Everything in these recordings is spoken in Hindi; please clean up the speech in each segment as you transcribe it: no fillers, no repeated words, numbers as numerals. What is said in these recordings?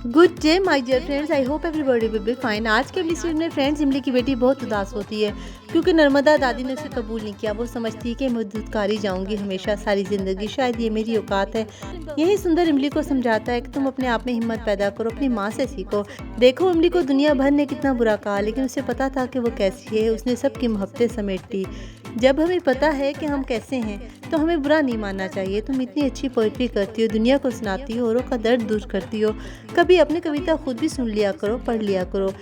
Good day my dear friends, I hope everybody will be fine. आज के एपिसोड में फ्रेंड्स इमली की बेटी बहुत उदास होती है क्योंकि नर्मदा दादी ने उसे कबूल नहीं किया। वो समझती है कि मैं धुतकारी जाऊंगी हमेशा सारी जिंदगी, शायद ये मेरी औकात है। यही सुंदर इमली को समझाता है कि तुम अपने आप में हिम्मत पैदा करो, अपनी माँ से सीखो। देखो इमली को दुनिया भर ने कितना बुरा कहा, लेकिन उसे पता था कि वो कैसी है। उसने सबकी मोहब्बतें समेट ली। जब हमें पता है कि हम कैसे हैं तो हमें बुरा नहीं मानना चाहिए। तुम इतनी अच्छी पोइट्री करती हो, दुनिया को सुनाती हो, औरों का दर्द दूर करती हो। कभी अपनी कविता खुद भी सुन लिया करो, पढ़ लिया करो।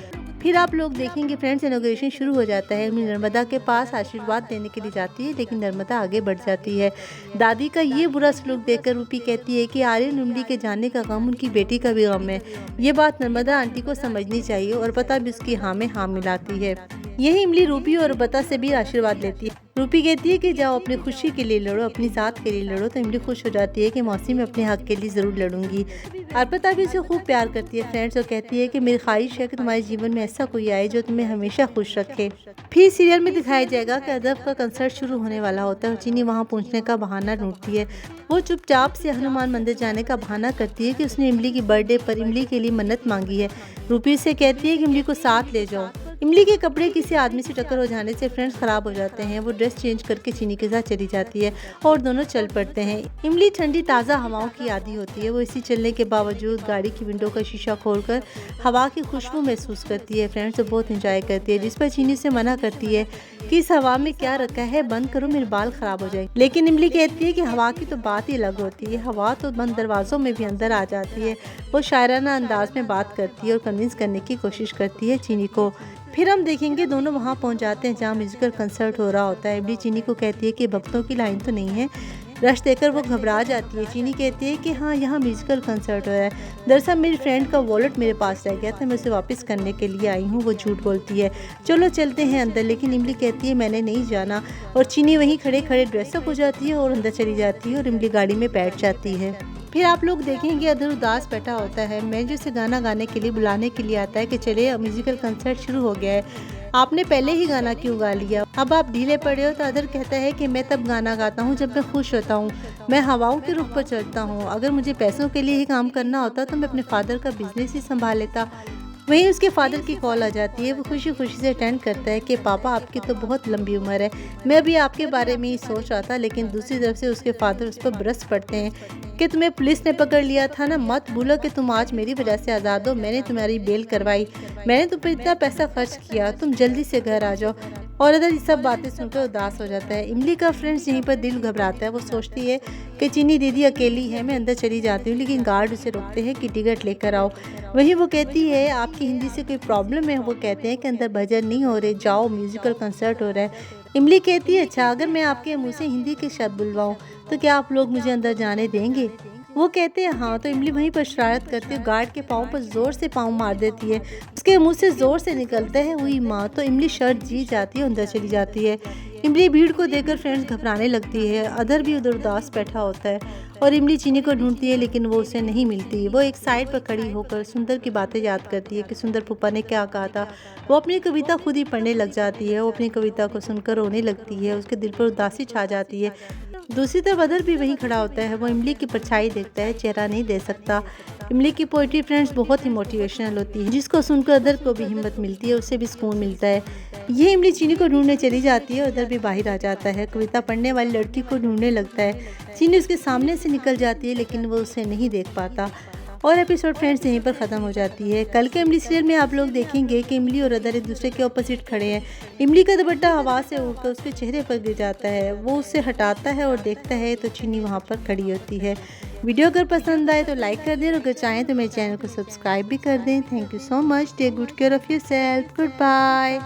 फिर आप लोग देखेंगे फ्रेंड्स, इनॉग्रेशन शुरू हो जाता है। इमली नर्मदा के पास आशीर्वाद देने के लिए जाती है, लेकिन नर्मदा आगे बढ़ जाती है। दादी का ये बुरा सलूक देखकर रूपी कहती है कि आर्यन इमली के जाने का गम उनकी बेटी का भी गम है। ये बात नर्मदा आंटी को समझनी चाहिए और पता भी उसकी हाँ में हाँ मिलाती है। यही इमली रूपी और बता से भी आशीर्वाद लेती है। रूपी कहती है कि जाओ अपनी खुशी के लिए लड़ो, अपनी ज़ात के लिए लड़ो। तो इमली खुश हो जाती है कि मौसी मैं अपने हक के लिए ज़रूर लड़ूंगी। अर्पिता भी उसे खूब प्यार करती है फ्रेंड्स और कहती है कि मेरी ख्वाहिश है कि तुम्हारे जीवन में ऐसा कोई आए जो तुम्हें हमेशा खुश रखे। फिर सीरियल में दिखाया जाएगा कि अदब का कंसर्ट शुरू होने वाला होता है और चीनी वहाँ पहुँचने का बहाना ढूंढती है। वो चुपचाप से हनुमान मंदिर जाने का बहाना करती है कि उसने इमली की बर्थडे पर इमली के लिए मन्नत मांगी है। रूपी से कहती है कि इमली को साथ ले जाओ। इमली के कपड़े किसी आदमी से टक्कर हो जाने से फ्रेंड्स खराब हो जाते हैं। वो ड्रेस चेंज करके चीनी के साथ चली जाती है और दोनों चल पड़ते हैं। इमली ठंडी ताज़ा हवाओं की आदी होती है। वो इसी चलने के बावजूद गाड़ी की विंडो का शीशा खोलकर हवा की खुशबू महसूस करती है फ्रेंड्स, तो बहुत इंजॉय करती है। जिस पर चीनी से मना करती है कि इस हवा में क्या रखा है, बंद करो, मेरे बाल खराब हो जाएंगे। लेकिन इमली कहती है कि हवा की तो बात ही अलग होती है, हवा तो बंद दरवाजों में भी अंदर आ जाती है। वो शायराना अंदाज में बात करती है और कन्विंस करने की कोशिश करती है चीनी को। फिर हम देखेंगे दोनों वहाँ पहुँच जाते हैं जहाँ म्यूजिकल कंसर्ट हो रहा होता है। इमली चीनी को कहती है कि भक्तों की लाइन तो नहीं है। रश देकर वो घबरा जाती है। चीनी कहती है कि हाँ, यहाँ म्यूजिकल कंसर्ट हो रहा है। दरअसल मेरी फ्रेंड का वॉलेट मेरे पास रह गया था, मैं उसे वापस करने के लिए आई हूँ। वो झूठ बोलती है। चलो चलते हैं अंदर, लेकिन इमली कहती है मैंने नहीं जाना। और चीनी वहीं खड़े खड़े ड्रेसअप हो जाती है और अंदर चली जाती है और इमली गाड़ी में बैठ जाती है। फिर आप लोग देखेंगे अदर उदास बैठा होता है। मैनेजर से गाना गाने के लिए बुलाने के लिए आता है कि चलिए म्यूजिकल कंसर्ट शुरू हो गया है, आपने पहले ही गाना क्यों गा लिया, अब आप ढीले पड़े हो। तो अदर कहता है कि मैं तब गाना गाता हूँ जब मैं खुश होता हूँ, मैं हवाओं के रुख पर चलता हूँ। अगर मुझे पैसों के लिए ही काम करना होता तो मैं अपने फादर का बिजनेस ही संभाल लेता। वहीं उसके फादर की कॉल आ जाती है। वो खुशी खुशी से अटेंड करता है कि पापा आपकी तो बहुत लंबी उम्र है, मैं अभी आपके बारे में ही सोच रहा था। लेकिन दूसरी तरफ से उसके फादर उस पर बरस पड़ते हैं कि तुम्हें पुलिस ने पकड़ लिया था ना, मत भूलो कि तुम आज मेरी वजह से आज़ाद हो। मैंने तुम्हारी बेल करवाई, मैंने तुम पर इतना पैसा खर्च किया, तुम जल्दी से घर आ जाओ। और अदर ये सब बातें सुनकर उदास हो जाता है। इमली का फ्रेंड्स यहीं पर दिल घबराता है। वो सोचती है कि चीनी दीदी अकेली है, मैं अंदर चली जाती हूँ, लेकिन गार्ड उसे रोकते हैं कि टिकट लेकर आओ। वहीं वो कहती है आपकी हिंदी से कोई प्रॉब्लम है। वो कहते हैं कि अंदर भजन नहीं हो रहे, जाओ म्यूजिकल कंसर्ट हो रहा है। इमली कहती है अच्छा, अगर मैं आपके मुंह से हिंदी के शब्द बुलवाऊं तो क्या आप लोग मुझे अंदर जाने देंगे। वो कहते हैं हाँ। तो इमली वहीं पर शरारत करती है, गार्ड के पाँव पर जोर से पाँव मार देती है। उसके मुंह से जोर से निकलता है हुई माँ। तो इमली शर्त जीत जाती है, अंदर चली जाती है। इमली भीड़ को देखकर फ्रेंड्स घबराने लगती है। अदर भी उधर उदास बैठा होता है और इमली चीनी को ढूंढती है, लेकिन वो उसे नहीं मिलती। वो एक साइड पर खड़ी होकर सुंदर की बातें याद करती है कि सुंदर फूफा ने क्या कहा था। वो अपनी कविता खुद ही पढ़ने लग जाती है। वो अपनी कविता को सुनकर रोने लगती है, उसके दिल पर उदासी छा जाती है। दूसरी तरफ अदर भी वहीं खड़ा होता है। वो इमली की परछाई देखता है, चेहरा नहीं दे सकता। इमली की पोइट्री फ्रेंड्स बहुत ही मोटिवेशनल होती है, जिसको सुनकर अदर को भी हिम्मत मिलती है, उससे भी सुकून मिलता है। ये इमली चीनी को ढूंढने चली जाती है और अदर भी बाहर आ जाता है। कविता पढ़ने वाली लड़की को ढूंढने लगता है। चीनी उसके सामने से निकल जाती है, लेकिन वो उसे नहीं देख पाता। और एपिसोड फ्रेंड्स यहीं पर ख़त्म हो जाती है। कल के इमली सीरियल में आप लोग देखेंगे कि इमली और अदर एक दूसरे के ऑपोजिट खड़े हैं। इमली का दुपट्टा हवा से उड़कर उसके चेहरे पर गिर जाता है। वो उससे हटाता है और देखता है तो चीनी वहाँ पर खड़ी होती है। वीडियो अगर पसंद आए तो लाइक कर दें और अगर चाहें तो मेरे चैनल को सब्सक्राइब भी कर दें। Thank you so much. Take good care of yourself. Good bye.